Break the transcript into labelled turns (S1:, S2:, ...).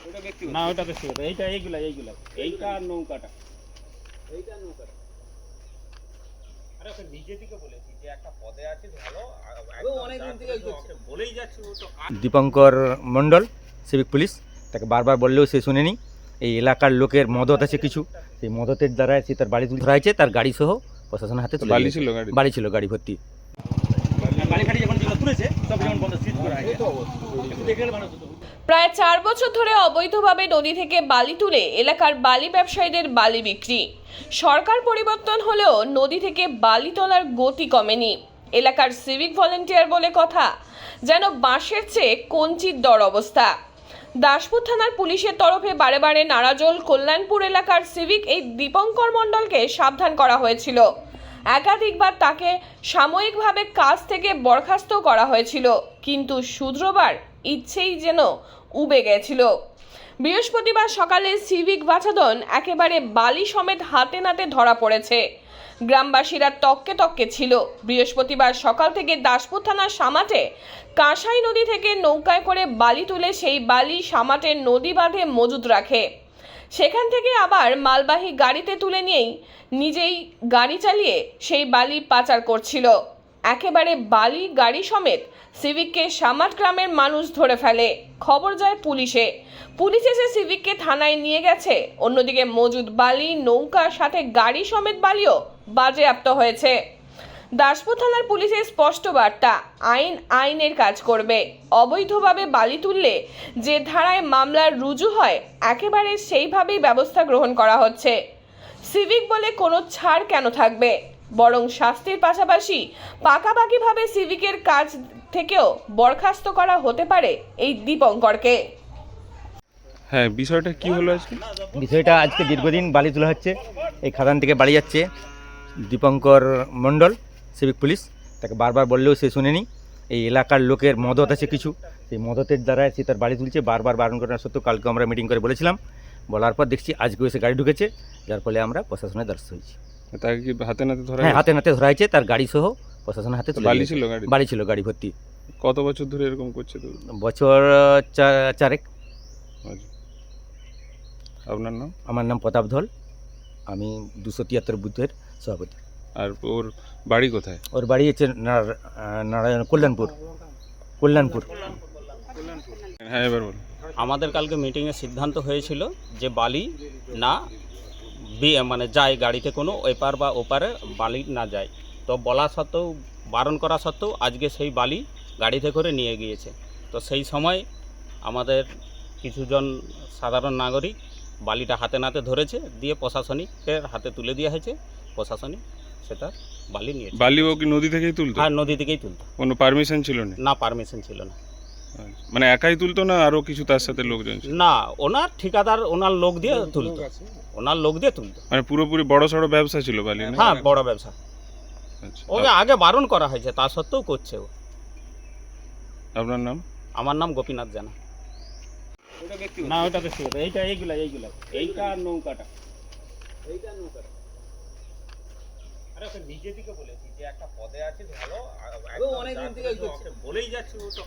S1: ওটা ব্যক্তিগত
S2: না ওটা ব্যক্তিগত, এইটা এইগুলা এইটা আর নৌকাটা।
S1: এইটা নৌকাটা
S2: আরে ওকে নিজে থেকে বলেছি যে একটা পদে আছে ভালো,
S1: ও অনেক দিন থেকে করছে।
S2: বলেই যাচ্ছে ও তো।
S3: দীপঙ্কর মণ্ডল, সিভিক পুলিশ। তাকে বারবার বললেও সে শুনেনি। এই এলাকার লোকের মদত আছে কিছু, সেই মদতের দ্বারা সে তার বাড়ি তুলে ধরা হয়েছে, তার গাড়ি সহ প্রশাসনের হাতে তুলে দিয়েছে। বাড়ি ছিল, গাড়ি ভর্তি।
S2: গাড়ি ফাড়ি যখন যেগুলো তুলেছে সব যেমন বন্ধ সিট করা আছে, একটু দেখে গেলে মানুষ।
S4: প্রায় 4 বছর ধরে অবৈধভাবে নদী থেকে বালি তুলে এলাকার বালি ব্যবসায়ীদের বালি বিক্রি। সরকার পরিবর্তন হলেও নদী থেকে বালি তোলার গতি কমেনি। এলাকার সিভিক ভলেন্টিয়ার বলে কথা, যেন বাঁশের চেয়ে কঞ্চির দর অবস্থা। দাসপুর থানার পুলিশের তরফে বারে বারে নারাজল কল্যাণপুর এলাকার সিভিক এই দীপঙ্কর মণ্ডলকে সাবধান করা হয়েছিল। একাধিকবার তাকে সাময়িকভাবে কাজ থেকে বরখাস্ত করা হয়েছিল, কিন্তু শুধরোবার ইচ্ছেই যেন উবে গেছিল। বৃহস্পতিবার সকালে সিভিক বাছাধন একেবারে বালি সমেত হাতে নাতে ধরা পড়েছে। গ্রামবাসীরা তককে তককে ছিল। বৃহস্পতিবার সকাল থেকে দাসপুর থানার সামাটে কাঁসাই নদী থেকে নৌকায় করে বালি তুলে সেই বালি সামাটের নদী বাঁধে মজুদ রাখে। সেখান থেকে আবার মালবাহী গাড়িতে তুলে নিয়েই নিজেই গাড়ি চালিয়ে সেই বালি পাচার করছিল। একেবারে বালি গাড়ি সমেত সিভিককে সামাট গ্রামের মানুষ ধরে ফেলে। খবর যায় পুলিশে। পুলিশ এসে সিভিককে থানায় নিয়ে গেছে। অন্যদিকে মজুদ বালি, নৌকার সাথে গাড়ি সমেত বালিও বাজেয়াপ্ত হয়েছে। দাসপুর থানার পুলিশের স্পষ্ট বার্তা, আইন আইনের কাজ করবে। অবৈধভাবে বালি তুললে যে ধারায় মামলার রুজু হয় একেবারে সেইভাবেই ব্যবস্থা গ্রহণ করা হচ্ছে। সিভিক বলে কোনো ছাড় কেন থাকবে, বরং শাস্তির পাশাপাশি পাকাপাকিভাবে সিভিকের কাজ থেকেও বরখাস্ত করা হতে পারে এই দীপঙ্করকে।
S5: হ্যাঁ, বিষয়টা কি হলো আজকে?
S3: বিষয়টা আজকে দীর্ঘদিন বালি তোলা হচ্ছে, এই খাদান থেকে বাড়ি যাচ্ছে। দীপঙ্কর মণ্ডল, সিভিক পুলিশ। তাকে বারবার বললেও সে শুনেনি। এই এলাকার লোকের মদত আছে কিছু, সেই মদতের দ্বারা সে তার বাড়ি তুলছে। বারবার বারণ করার সত্ত্বেও কালকে আমরা মিটিং করে বলেছিলাম, বলার পর দেখছি আজকেও এসে গাড়ি ঢুকেছে, যার ফলে আমরা প্রশাসনের দ্বারস্থ হয়েছি।
S5: তাকে কি হাতে নাতে ধরা?
S3: হ্যাঁ, হাতে নাতে ধরা হয়েছে, তার গাড়ি সহ প্রশাসনের হাতে তুলে
S5: বালি
S3: দিয়েছে।
S5: ছিল গাড়ি?
S3: বাড়ি ছিল, গাড়ি ভর্তি।
S5: কত বছর ধরে এরকম করছে তো?
S3: বছর চারেক।
S5: আচ্ছা। আপনার নাম?
S3: আমার নাম প্রতাপ ধল, আমি 273 বুথের সভাপতি।
S5: আর ওর বাড়ি কোথায়?
S3: ওর বাড়ি হচ্ছে নারায়ণ কল্যাণপুর।
S5: হ্যাঁ, এবার বলুন।
S2: আমাদের কালকে মিটিংয়ে সিদ্ধান্ত হয়েছিল যে বালি না মানে যায় গাড়িতে, কোনো এপার বা ওপারে বালি না যায়। তো বলা সত্ত্বেও, বারণ করা সত্ত্বেও আজকে সেই বালি গাড়িতে করে নিয়ে গিয়েছে। তো সেই সময় আমাদের কিছুজন সাধারণ নাগরিক বালিটা হাতে নাতে ধরেছে, দিয়ে প্রশাসনিকের হাতে তুলে দেওয়া হয়েছে। প্রশাসনিক সেটা বালি নিয়েছে।
S5: বালি ও কি নদী থেকেই তুলতো?
S2: আর নদী থেকেই তুলতো।
S5: কোনো পারমিশন ছিল না?
S2: না, পারমিশন ছিল না।
S5: মানে একাই তুলতো না আরো কিছু তার সাথে লোকজন ছিল?
S2: না, ওনার ঠিকাদার ওনার লোক দিয়ে তুলতো, ওনার লোক দিয়ে তুলতো।
S5: মানে পুরোপুরি বড় সড়ো ব্যবসা ছিল বালি না?
S2: হ্যাঁ, বড় ব্যবসা।
S5: আচ্ছা।
S2: ওকে আগে বারণ করা হয়েছে, তা সত্ত্বেও করছে ও।
S5: আপনার নাম?
S2: আমার নাম গোপীনাথ জানা।
S1: ওটা ব্যক্তিগত
S2: না ওটা ব্যক্তিগত, এইটা এইটা আর নৌকাটা।
S1: এইটা নৌকাটা
S2: আরে ওকে নিজে থেকে বলেছি যে একটা পদে আছে ভালো,
S1: ও অনেক দিন থেকে করছে।
S2: বলেই যাচ্ছে ও তো।